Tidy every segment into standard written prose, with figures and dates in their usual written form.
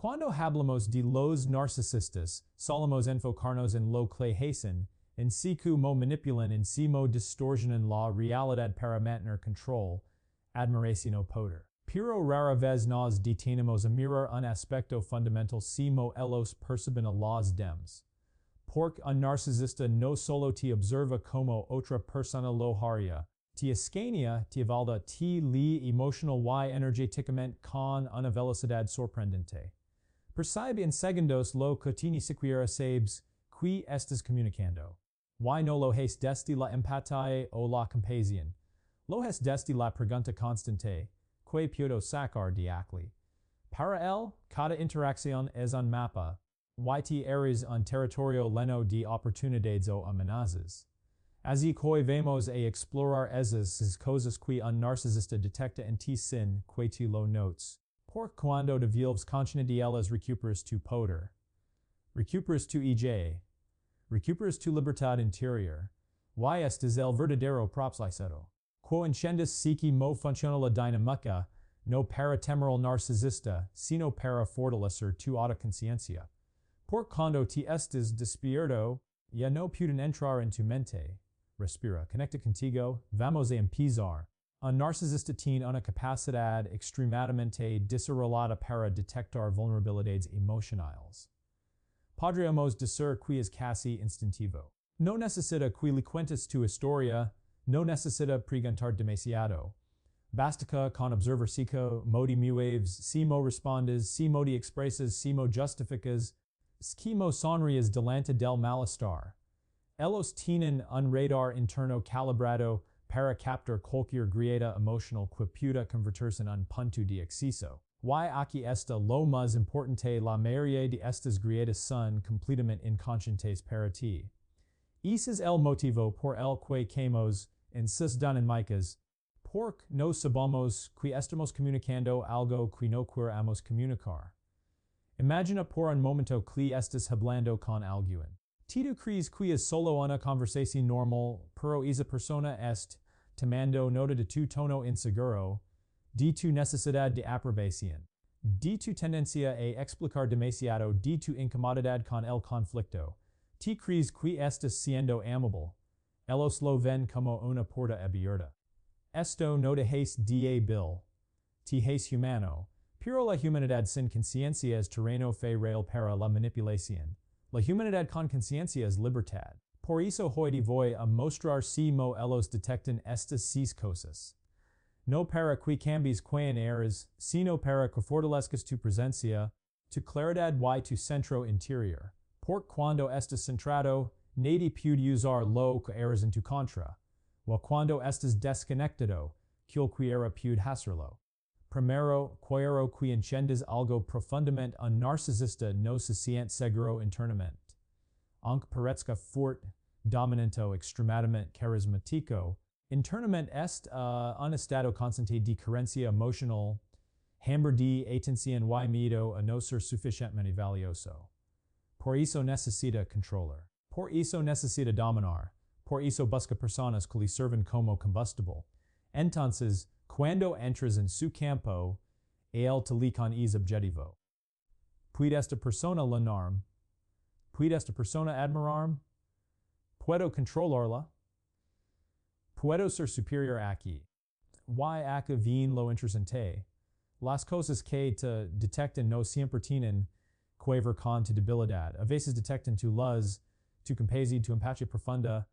Cuando hablamos de los narcisistas, solemos enfocarnos en lo que hacen, en si mo manipulan en si mo distorsionan la realidad para mantener control, admiración o poder. Pero rara vez nos detenemos a mirar un aspecto fundamental si mo ellos perciben a los demás. Porque un narcisista no solo te observa como otra persona lo haría, te escanea, te evalúa, te lee emotional y energéticamente con una velocidad sorprendente. Percibe en segundos lo que ni siquiera sabes que estás comunicando. Y no lo haces desde la empatía o la compasión. Lo haces desde la pregunta constante, ¿qué puedo sacar de aquí? Para él, cada interacción es un mapa. Y te eres un territorio lleno de oportunidades o amenazas. Así que vamos a explorar esas cosas que un narcisista detecta en ti sin que te lo notes. Por cuando devuelves consciente de ellas recuperas tu poder. Recuperas tu EJ. Recuperas tu libertad interior. Y este es el verdadero propósito. Que entiendes si que mo funciona la dinámica, no para temer al narcisista, sino para fortalecer tu autoconciencia. Por cuando te estés despierto, ya no pueden entrar en tu mente. Respira, conecta contigo, vamos a empezar. Un narcisista tiene una capacidad extremadamente desarrollada para detectar vulnerabilidades emocionales. Podríamos decir que es casi instintivo. No necesita que le cuentes tu historia, no necesita preguntar demasiado. Basta con observar si mo te mueves, si mo respondes, si mo te expresas, si mo justificas, si mo sonríes delante del malestar. Ellos tienen un radar interno calibrado para captar cualquier grieta emocional que pueda convertirse en un punto de acceso. Y aquí está lo más importante, la mayoría de estas grietas son completamente inconscientes para ti. Ese es el motivo por el que caemos en sus dinámicas, porque no sabemos que estamos comunicando algo que no queremos comunicar. Imagina por un momento que estás hablando con alguien. Tú crees que es solo una conversación normal, pero esa persona está tomando nota de tu tono inseguro, de tu necesidad de aprobación, de tu tendencia a explicar demasiado, de tu incomodidad con el conflicto. Tú crees que estás siendo amable. Ellos lo ven como una puerta abierta. Esto no te hace débil. Te hace humano. Pero la humanidad sin conciencia es terreno fértil para la manipulación. La humanidad con conciencia es libertad. Por eso hoy te voy a mostrar si mo ellos detectan estas 6 cosas. No para que cambies quien eres, sino para que fortalezcas tu presencia, tu claridad y tu centro interior. Por cuando estás centrado, nadie puede usar lo que eres en tu contra. O cuando estás desconectado, cualquiera puede hacerlo. Primero, quiero que entiendas algo profundamente, un narcisista no se siente seguro internamente. Aunque parezca fuerte, dominante o extremadamente carismático, internamente un estado constante de carencia emocional, hambre de atención y miedo a no ser suficientemente valioso. Por eso necesita controlar. Por eso necesita dominar. Por eso busca personas que le sirven como combustible. Entonces, cuando entras en su campo, él te lee con ese objetivo. ¿Puede esta persona llenarme? ¿Puede esta persona admirarme? ¿Puedo controlarla? ¿Puedo ser superior aquí? Y aquí viene lo interesante. Las cosas que te detectan no siempre tienen que ver con tu debilidad. A veces detectan tu luz, tu capacidad, tu empatía profunda,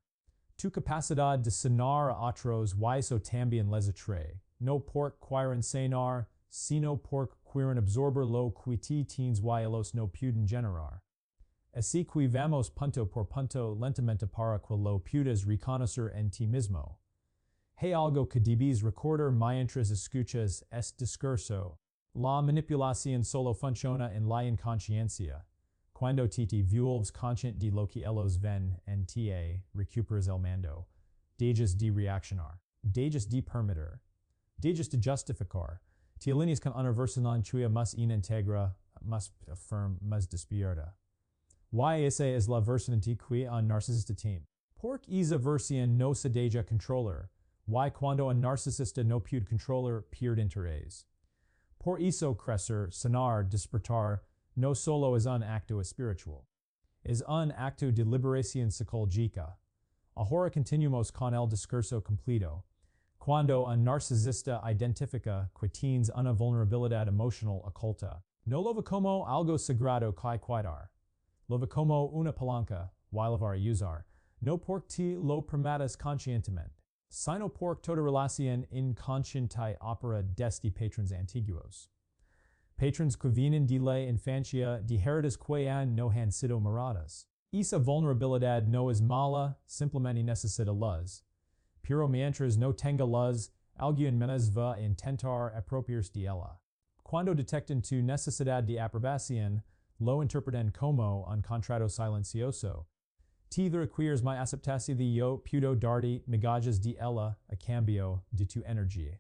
tu capacidad de sanar a otros y eso también les atrae. No por quieren sanar, sino por quieren absorber lo que te tienes y ellos no pueden generar. Así que vamos punto por punto lentamente para que lo puedas reconocer en ti mismo. Hay algo que debes recordar mientras escuchas este discurso. La manipulación solo funciona en la inconsciencia. Cuando te vuelves consciente de lo que ellos ven en ti, recuperas el mando. Dejas de reaccionar. Dejas de permitir. Dejas de justificar. Te alineas con una versión tuya más íntegra, más firme, más despierta. Y esa es la versión en ti que un narcisista tiene. Porque esa versión no se deja controlar. Y cuando un narcisista no puede controlar, pierde interés. Por eso crecer, sanar, despertar, No solo es un acto espiritual. Es un acto de liberación psicológica. Ahora continuamos con el discurso completo. Cuando un narcisista identifica que tienes una vulnerabilidad emocional oculta, no lo ve como algo sagrado que cuidar. Lo ve como una palanca, para usar, no porque lo permitas conscientemente, sino porque toda relación inconsciente opera desde patrones antiguos. Patrones que vienen de la infancia de heridas que no han sido moradas. Esa vulnerabilidad no es mala, simplemente necesita luz. Pero mientras no tenga luz, alguien menos va a intentar apropiarse de ella. Cuando detectan tu necesidad de aprobación, lo interpretan como un contrato silencioso. Te requieres mi aceptación de yo puedo darte migajas de ella a cambio de tu energía.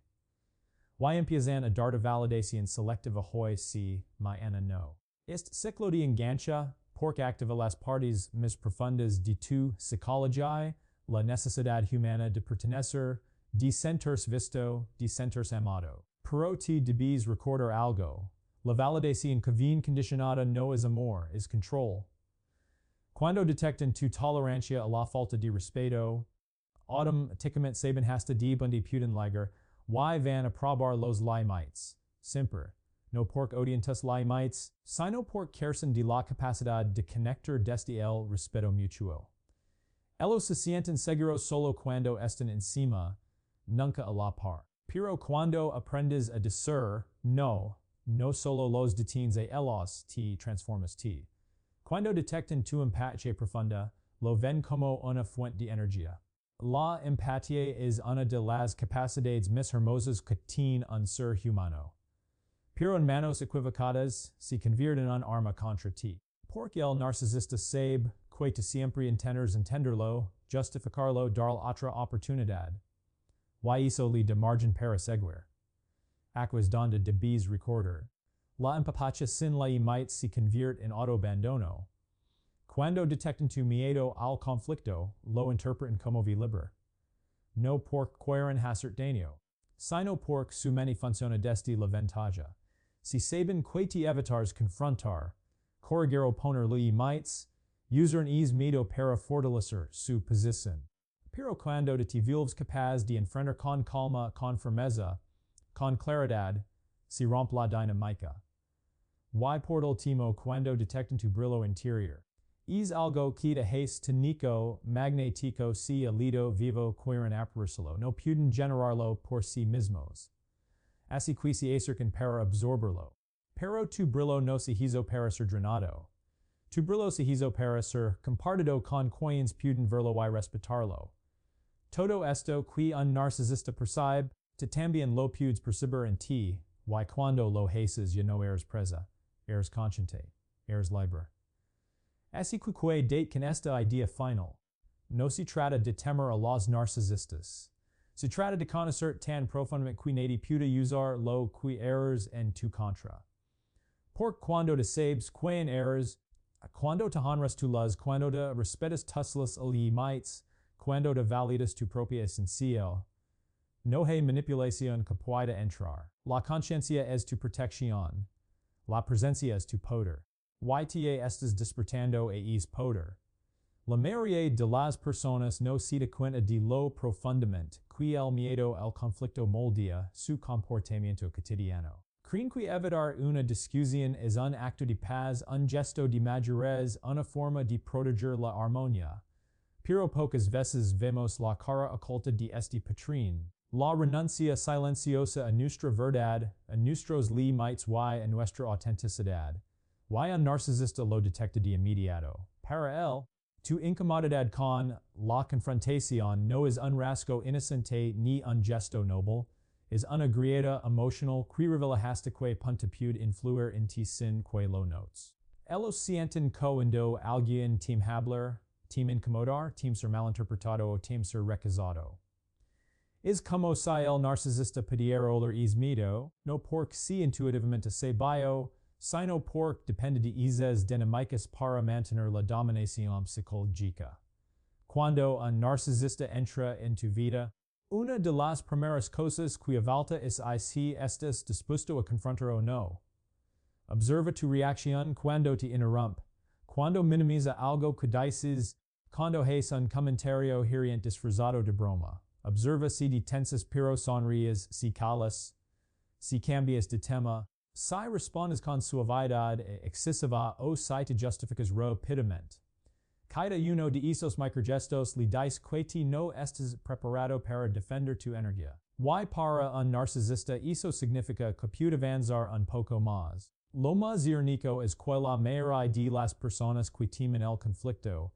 Y empiezan a darte validación selectiva hoy si, mañana no. Este ciclo de engancha, porque activa las partes más profundas de tu psicología, la necesidad humana de pertenecer, de sentirse visto, de sentirse amado. Pero te debes recordar algo. La validación que viene condicionada no es amor, es control. Cuando detectan tu tolerancia a la falta de respeto, automáticamente saben hasta de donde pueden llegar, y van a probar los límites. Siempre. No porque odian tus límites, sino porque carecen de la capacidad de conectar desde el respeto mutuo. Ellos se sienten seguros solo cuando están encima, nunca a la par. Pero cuando aprendes a decir no solo los detienes a ellos te transformas ti. Cuando detectan tu empatía profunda, lo ven como una fuente de energía. La empatía es una de las capacidades más hermosas que tiene un ser humano. Pero en manos equivocadas se convierte en un arma contra ti. Porque el narcisista sabe que te siempre entenderlo, justificarlo, darle otra oportunidad. Y eso le da margen para seguir. Aquas donde debes recordar. La empapacha sin la might se convierte en autoabandono. Cuando detectan tu miedo al conflicto, lo interpretan como libre. No porque quieren hacer daño, sino porque su mente funciona desde la ventaja. Si saben que te evitas confrontar, corregir o poner límites, usan es miedo para fortalecer su posición. Pero cuando te vuelves capaz de enfrentar con calma, con firmeza, con claridad, se rompe la dinámica. Y por último cuando detectan tu brillo interior. Es algo que te hace técnico, magnético, si alido vivo quieren apreciarlo, no pueden generarlo por sí mismos. Así que se acercan para absorberlo. Pero tu brillo no se hizo para ser drenado. Tu brillo se hizo para ser compartido con quienes pueden verlo y respetarlo. Todo esto que un narcisista percibe, te también lo puedes percibir en ti, y cuando lo haces ya no eres presa, eres consciente, eres libre. Así que date con esta idea final. No se trata de temer a los narcisistas. Se trata de conocer tan profundamente que nadie puede usar lo que eres en tu contra. Porque cuando te sabes que en eres, cuando te honras tu luz, cuando te respetas tus límites, cuando te validas tu propia esencia, no hay manipulación que pueda entrar. La conciencia es tu protección. La presencia es tu poder. Y te estás despertando a es poder. La mayoría de las personas no se da cuenta de lo profundamente que el miedo al conflicto moldea su comportamiento cotidiano. Creen que evitar una discusión es un acto de paz, un gesto de madurez, una forma de proteger la armonía. Pero pocas veces vemos la cara oculta de este patrón. La renuncia silenciosa a nuestra verdad, a nuestros límites y a nuestra autenticidad. Y un narcisista lo detecta de inmediato. Para él, tu incomodidad con la confrontación no es un rasgo inocente ni un gesto noble, es una grieta emocional que revela hasta que punto puede influir en ti sin que lo notes. Ellos sienten cuando alguien team hablar, team incomodar, team ser malinterpretado o team ser rechazado. Es como si el narcisista pudiera oler es miedo, no porque si intuitivamente sabe, sino porque depende de esas dinámicas para mantener la dominación psicológica. Cuando un narcisista entra en tu vida, una de las primeras cosas que falta es si estás dispuesto a confrontar o no. Observa tu reacción cuando te interrumpe. Cuando minimiza algo que dices, cuando haces un comentario hiriente disfrazado de broma. Observa si detensas pero sonríes, si calas, si cambias de tema, si respondes con suavidad excesiva o si te justificas rapidamente. Cada uno de esos microgestos le dice que te no estás preparado para defender tu energía. Y para un narcisista eso significa que puede avanzar un poco más. Lo más irónico es que la mayoría de las personas que temen el conflicto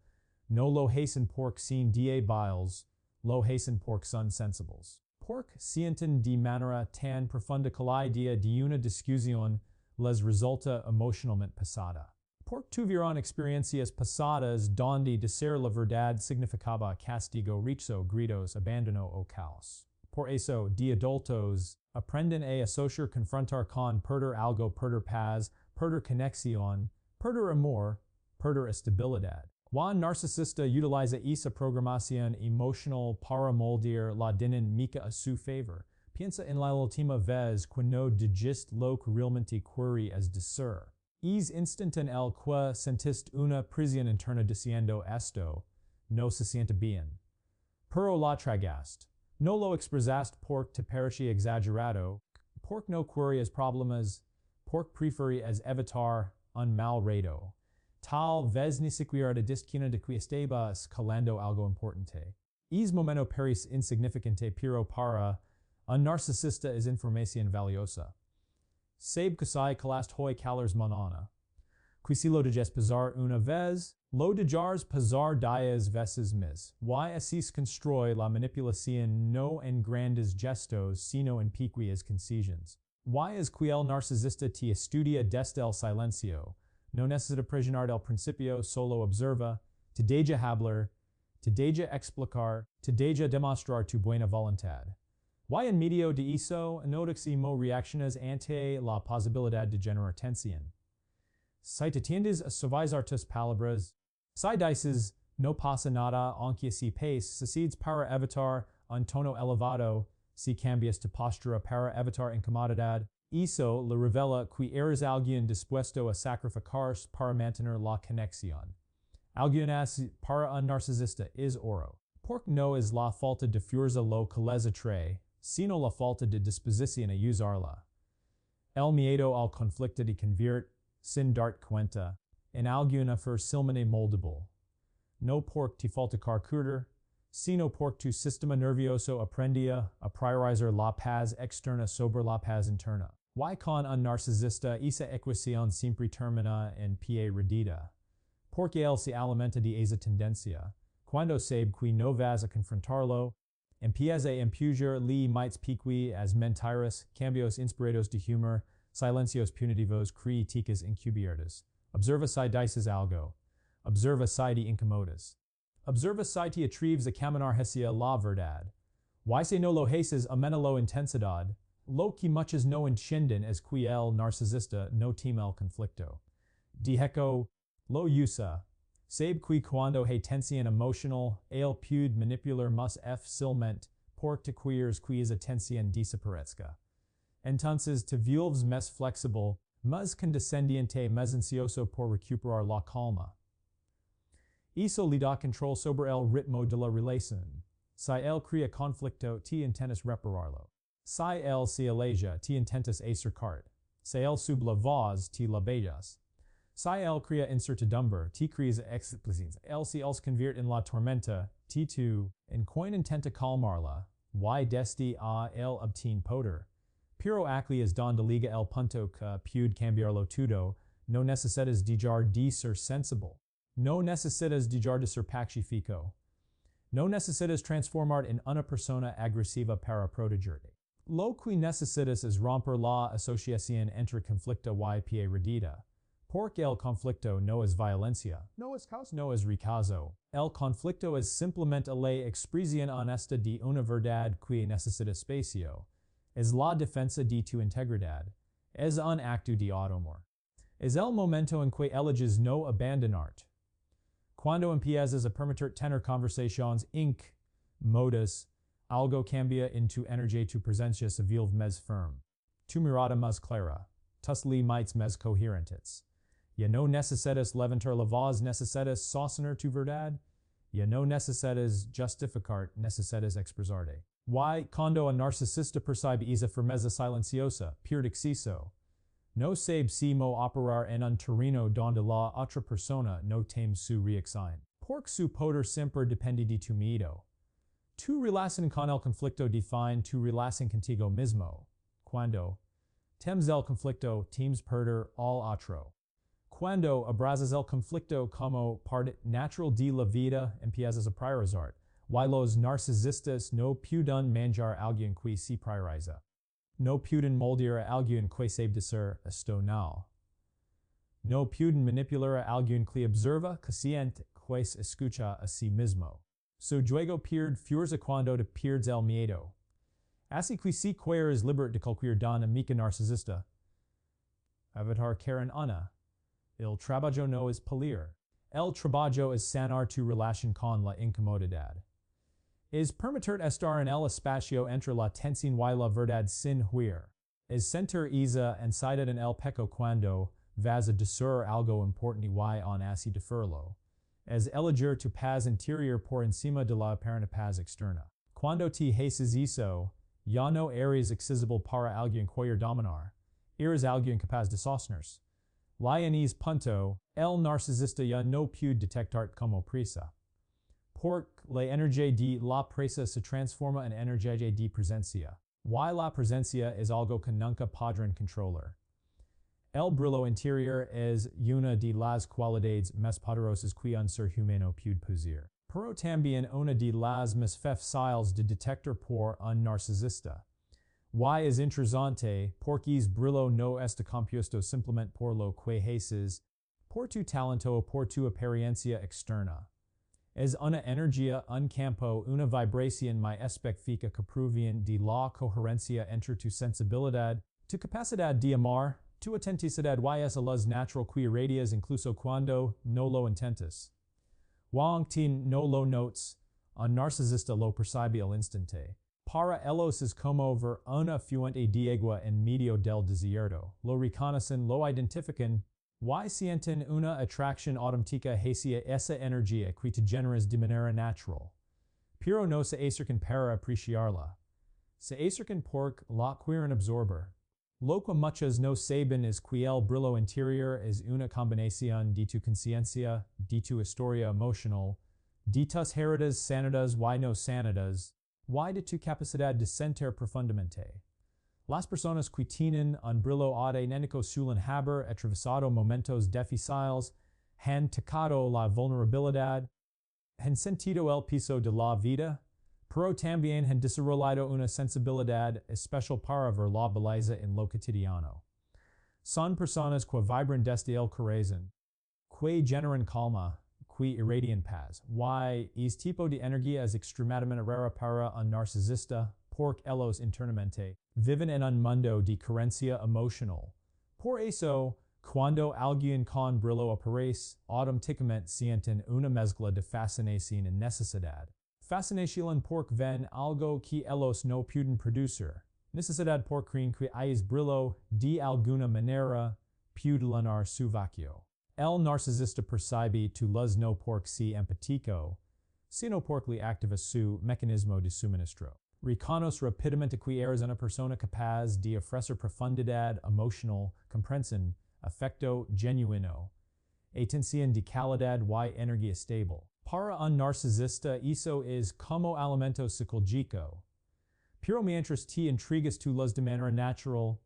no lo hacen porque sin biles, lo hacen porque son sensibles. Porque sienten de manera tan profunda que la idea de una discusión les resulta emocionalmente pesada. Porque tuvieron experiencias pasadas donde decir la verdad significaba castigo, rechazo, gritos, abandono o caos. Por eso, de adultos, aprenden a asociar confrontar con perder algo, perder paz, perder conexión, perder amor, perder estabilidad. Un narcisista utiliza esa programación emocional para moldear la dinámica a su favor. Piensa en la última vez que no dijiste lo que realmente querías decir. Es instant en el que sentiste una presión interna diciendo esto no se siente bien. Pero la tragaste. No lo expresaste porque te parecía exagerado, porque no querías problemas, porque preferías evitar un mal rato. Tal vez ni siquiera te diste cuenta de que estabas calando algo importante. Es momento parece insignificante pero para un narcisista es información valiosa. Sabe que si calaste hoy calas mañana. Que si lo dejas pasar una vez, lo dejarás pasar 10 veces más. Y así se construye la manipulación no en grandes gestos, sino en pequeñas concisiones. Y es que el narcisista te estudia desde el silencio. No necesita presionar del principio, solo observa, te deja hablar, te deja explicar, te deja demostrar tu buena voluntad. Y en medio de eso, notas y reacciones ante la posibilidad de generar tensión. Si te tiendes a suavizar tus palabras, si dices no pasa nada aunque si sucedes para evitar un tono elevado, si cambias tu postura para evitar incomodidad, eso le revela que eres alguien dispuesto a sacrificarse para mantener la conexión. Alguien así para un narcisista es oro. Porque no es la falta de fuerza lo que les atrae, sino la falta de disposición a usarla. El miedo al conflicto de convierte, sin darte cuenta, en alguna fácilmente moldable. No porque te falta carácter, sino porque tu sistema nervioso aprendía a priorizar la paz externa sobre la paz interna. Y con un narcisista esa ecuación siempre termina en pie redita. Porque él se alimenta de esa tendencia. Cuando sabe que no vas a confrontarlo, empieza a empujar le mites pequeñas mentiras, cambios inspirados de humor, silencios punitivos, críticas encubiertas. Observa si dices algo. Observa si te incomodas. Observa si te atreves a caminar hacia la verdad. Y si no lo haces amenalo intensidad, lo que muchos no entienden es que el narcisista no teme el conflicto. De hecho, lo usa. Sabe que cuando hay tensión emocional, él puede manipular más fácilmente porque quieres que esa tensión desaparezca. Entonces te vuelves más flexible, más condescendiente, más ansioso por recuperar la calma. Eso le da control sobre el ritmo de la relación. Si él crea conflicto, te intentas repararlo. Si él se aleja, te intentas acercar. Si él sube la voz, te la bajas. Si él crea incertidumbre, te creas explicaciones. Él se convierte en la tormenta, te tú, en quien intenta calmarla, y desde a él obtiene poder. Pero aquí es donde liga el punto que puede cambiarlo todo, no necesitas dejar de ser sensible. No necesitas dejar de ser pacífico. No necesitas transformar en una persona agresiva para protegerte. Lo que necesitas es romper la asociación entre conflicto y pie redita. Porque el conflicto no es violencia, no es caos, no es rechazo. El conflicto es simplemente la expresión honesta de una verdad que necesita espacio. Es la defensa de tu integridad. Es un acto de amor. Es el momento en que eliges no abandonarte. Cuando empiezas a permitir tener conversaciones incómodas, algo cambia en tu energía, tu presencia se vuelve más firme. Tu mirada más clara. tus li mites mes coherentes. Ya no necesitas levantar la voz, necesitas sostener tu verdad. Ya no necesitas justificar, necesitas expresarte. Y cuando a narcisista percibe esa firmeza silenciosa, pierde acceso. No sabe si mo operar en un terreno donde la otra persona no teme su reacción. Porque su poder siempre depende de tu miedo. Tu relación con el conflicto define tu relación contigo mismo. Cuando temes el conflicto, temes perder al otro. Cuando abrazas el conflicto como parte natural de la vida, empiezas a priorizar. Y los narcisistas no pueden manjar alguien que se prioriza. No pueden moldear a alguien que sabe decir esto no. No pueden manipular a alguien que observa, que siente, que se escucha a sí mismo. Su juego pierde fuerza cuando te pierdes el miedo. Así que si quieres liberarte de cualquier dinámica narcisista, evitar Karen Ana. El trabajo no es pelir. El trabajo es sanar tu relación con la incomodidad. Es permitir estar en el espacio entre la tensión y la verdad sin huir. Es sentir esa ansiedad en el pecho cuando vas a decir algo importante y aún así deferirlo. Es elegir tu paz interior por encima de la aparente paz externa. Cuando te haces eso, ya no eres accesible para alguien cualquier dominar. Eres alguien capaz de sostenerse. Lionese punto, el narcisista ya no puede detectar como presa. Porque la energía de la presa se transforma en energía de presencia. Y la presencia es algo que nunca podrán controlar. El brillo interior es una de las cualidades más poderosas que un ser humano puede poseer. Pero también una de las más fáciles de detectar por un narcisista. Y es interesante porque el brillo no está compuesto simplemente por lo que haces, por tu talento o por tu apariencia externa. Es una energía, un campo, una vibración muy específica que proviene de la coherencia entre tu sensibilidad, tu capacidad de amar, tu autenticidad y es las natural que irradias incluso cuando no lo intentas. Wang Tin no lo notes, un narcisista lo percibe al instante. Para ellos es como ver una fuente de agua en medio del desierto. Lo reconocen, lo identifican, y sienten una atracción automática hacia esa energía que te generas de manera natural. Pero no se acercan para apreciarla. Se acercan porque la quieren absorber. Lo que muchos no saben es que el brillo interior es una combinación de tu conciencia, de tu historia emocional, de tus heridas sanadas y no sanadas, y de tu capacidad de sentir profundamente. Las personas que tienen un brillo auténtico suelen haber atravesado momentos difíciles, han tocado la vulnerabilidad, han sentido el peso de la vida, pero también han desarrollado una sensibilidad especial para ver la belleza en lo cotidiano. Son personas que vibran desde el corazón, que generan calma, que irradian paz. Y este tipo de energía es extremadamente rara para un narcisista, porque ellos internamente viven en un mundo de carencia emocional. Por eso, cuando alguien con brillo aparece, automáticamente sienten una mezcla de fascinación y necesidad. Fascinación porque ven algo que ellos no pueden producir. Necesidad porque creen que es brillo de alguna manera puede llenar su vacío. El narcisista percibe tu luz no porque sea empático, sino porque le activa su mecanismo de suministro. Reconoce rápidamente que eres una persona capaz de ofrecer profundidad emocional, comprensión, afecto genuino, atención de calidad y energía estable. Para un narcisista, eso es como alimento psicológico. Pero mientras te intrigas tu luz de manera natural,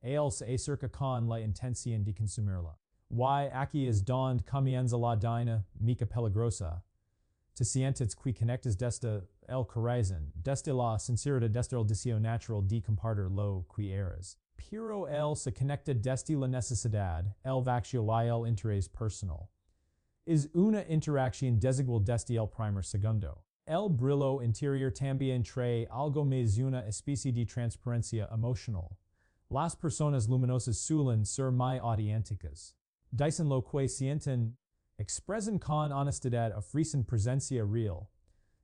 él se acerca con la intención de consumirla. Y aquí es donde comienza la dinámica peligrosa. Te sientes que conectas desde el corazón, desde la sinceridad, desde el deseo natural de compartir lo que eres. Pero él se conecta desde la necesidad, el vacío y el interés personal. Es una interacción desigual desde el primer segundo. El brillo interior también trae algo más una especie de transparencia emocional. Las personas luminosas suelen ser muy auténticas. Dicen lo que sienten, expresan con honestidad, ofrecen presencia real.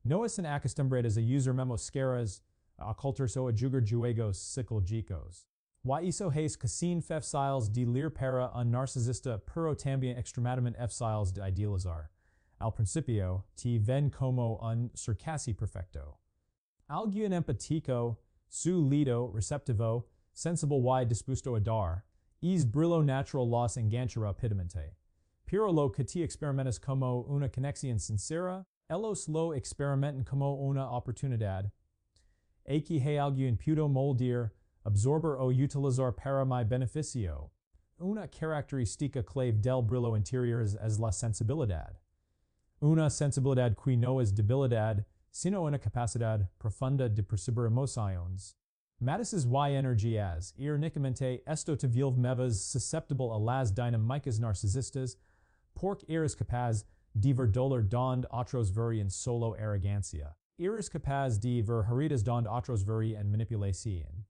No están acostumbradas a usar máscaras, a ocultarse o a jugar juegos psicológicos. Y hizo hace casin fefsiles de lir para un narcisista pero también extremadamente fsiles de idealizar. Al principio, te ven como un circasi perfecto. Alguien empático, su lido receptivo, sensible y dispuesto a dar, es brillo natural los engancha rapidamente. Pero lo que te experimentas como una conexión sincera, ellos lo experimentan como una oportunidad. Aquí hay alguien puedo moldear, absorber o utilizar para mi beneficio. Una característica clave del brillo interior es la sensibilidad. Una sensibilidad que no es debilidad, sino una capacidad profunda de percibir emociones. Matices y energías, irónicamente, esto te vuelve susceptible a las dinámicas narcisistas, porque eres capaz de ver dolor donde otros verían solo arrogancia. Eres capaz de ver heridas donde otros verían manipulación.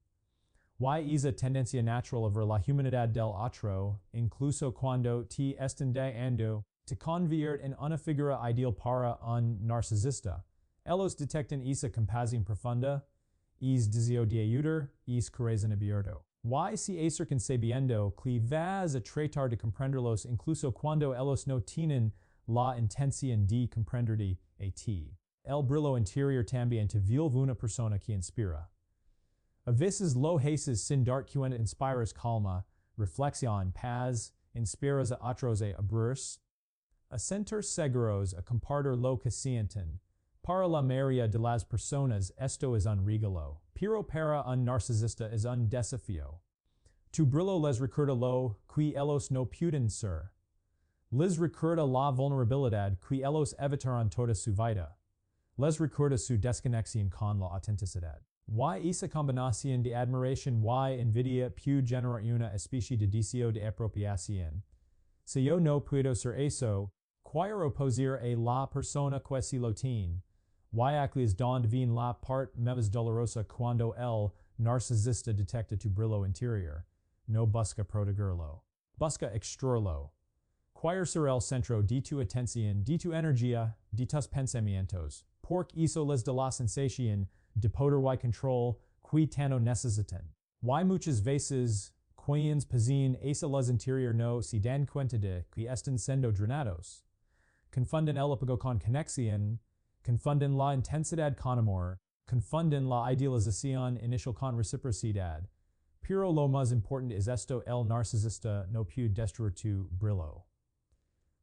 Y esa tendencia natural a ver la humanidad del otro, incluso cuando te están dañando, te convierte en una figura ideal para un narcisista. Ellos detectan esa compasión profunda, es deseo de ayudar, es corazón abierto. Y se acercan sabiendo que vas a tratar de comprenderlos incluso cuando ellos no tienen la intención de comprenderte a ti. El brillo interior también te vuelve una persona que inspira. A veces lo haces sin dar cuenta, inspiras calma, reflexión, paz, inspiras a otros a abrirse, a sentir seguros, a compartir lo que sienten. Para la mayoría de las personas esto es un regalo, pero para un narcisista es un desafío. Tu brillo les recuerda lo que ellos no pueden ser. Les recuerda la vulnerabilidad que ellos evitaron toda su vida. Les recuerda su desconexión con la autenticidad. Y esa combinación de admiración y envidia puede generar una especie de deseo de apropiación. Si yo no puedo ser eso, quiero poseer a la persona que si lo tiene. Y aquí es donde viene la parte más dolorosa cuando el narcisista detecta tu brillo interior. No busca protegerlo. Busca extraerlo. Quiere ser el centro de tu atención, de tu energía, de tus pensamientos. Porque eso les da la sensación de poder y control que tanto necesitan. Y muchas veces, quienes poseen esa luz interior no se dan cuenta de que están siendo drenados. Confunden el apego con conexión, confunden la intensidad con amor, confunden la idealización inicial con reciprocidad. Pero lo más importante es esto: el narcisista no puede destruir tu brillo.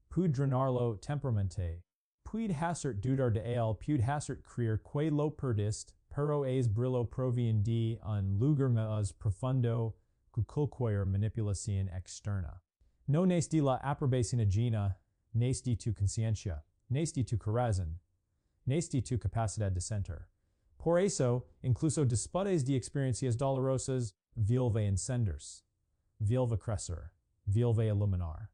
Puede drenarlo temporalmente. Puede hacer dudar de él, puede hacer creer que lo perdiste, pero es brillo proviene de un lugar más profundo que cualquier manipulación externa. No nace de la aprobación ajena, nace de tu conciencia, nace de tu corazón, nace de tu capacidad de sentir. Por eso, incluso después de experiencias dolorosas, vuelve a encenderse, vuelve a crecer, vuelve a iluminar.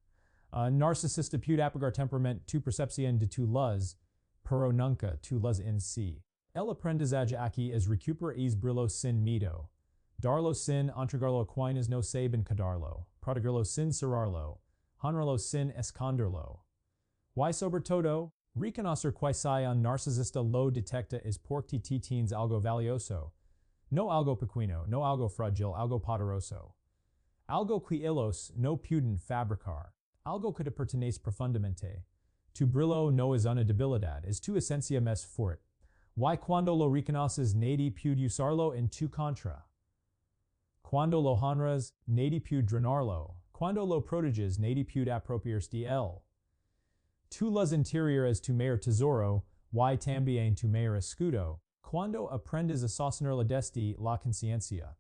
Narcisista puede apagar temporalmente tu percepción de tu luz, pero nunca tu luz en sí. El aprendizaje aquí es recuperar es brillo sin miedo, darlo sin entregarlo a quienes no saben quedarlo, protegerlo sin cerrarlo, honrarlo sin esconderlo. Y sobre todo, reconocer que si un narcisista lo detecta es porque te tienes algo valioso, no algo pequeño, no algo frágil, algo poderoso. Algo que ellos no pueden fabricar. Algo que te pertenece profundamente. Tu brillo no es una debilidad, es tu esencia más fuerte. Y cuando lo reconoces, nadie puede usarlo en tu contra. Cuando lo honras, nadie puede drenarlo. Cuando lo proteges, nadie puede apropiarse de él. Tu luz interior es tu mayor tesoro, y también tu mayor escudo. Cuando aprendes a sostenerla desde la conciencia,